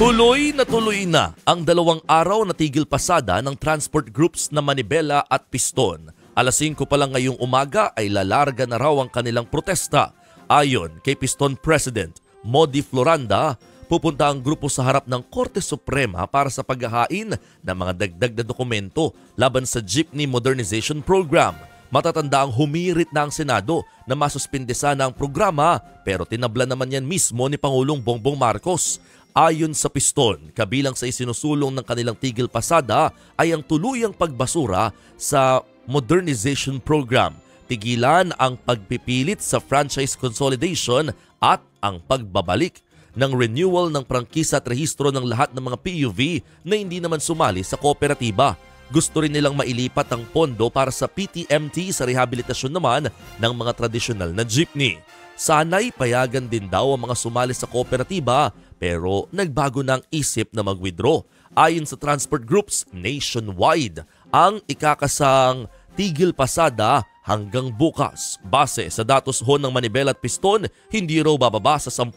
Tuloy na ang 2 araw na tigil pasada ng transport groups na Manibela at Piston. Alas 5 pa lang ngayong umaga ay lalarga na raw ang kanilang protesta. Ayon kay Piston President Modi Floranda, pupunta ang grupo sa harap ng Korte Suprema para sa paghahain ng mga dagdag na dokumento laban sa Jeepney Modernization Program. Matatanda ang humirit na ang Senado na masuspinde sana ang programa pero tinabla naman yan mismo ni Pangulong Bongbong Marcos. Ayon sa Piston, kabilang sa isinusulong ng kanilang tigil pasada ay ang tuluyang pagbasura sa modernization program, tigilan ang pagpipilit sa franchise consolidation at ang pagbabalik ng renewal ng prangkisa at rehistro ng lahat ng mga PUV na hindi naman sumali sa kooperatiba. Gusto rin nilang mailipat ang pondo para sa PTMT sa rehabilitasyon naman ng mga tradisyonal na jeepney. Sana'y payagan din daw ang mga sumali sa kooperatiba pero nagbago na ang isip na mag-withdraw. Ayon sa transport groups nationwide, ang ikakasang tigil pasada hanggang bukas. Base sa datos ho ng Manibela at Piston, hindi raw bababa sa 10,000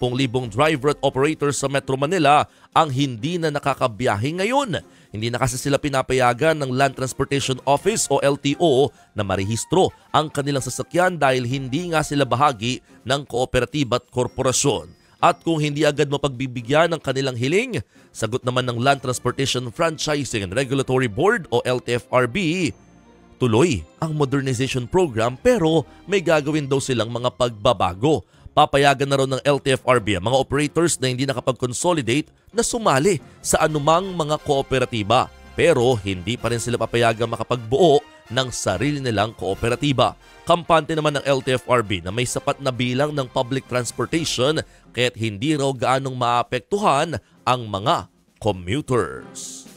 driver at operators sa Metro Manila ang hindi na nakakabiyahe ngayon. Hindi na kasi sila pinapayagan ng Land Transportation Office o LTO na marehistro ang kanilang sasakyan dahil hindi nga sila bahagi ng kooperatiba at korporasyon. At kung hindi agad mapagbibigyan ng kanilang hiling, sagot naman ng Land Transportation Franchising and Regulatory Board o LTFRB, tuloy ang modernization program pero may gagawin daw silang mga pagbabago. Papayagan na raw ng LTFRB ang mga operators na hindi nakapag-consolidate na sumali sa anumang mga kooperatiba. Pero hindi pa rin sila papayagan makapagbuo ng sarili nilang kooperatiba. Kampante naman ng LTFRB na may sapat na bilang ng public transportation kaya't hindi raw gaanong maapektuhan ang mga commuters.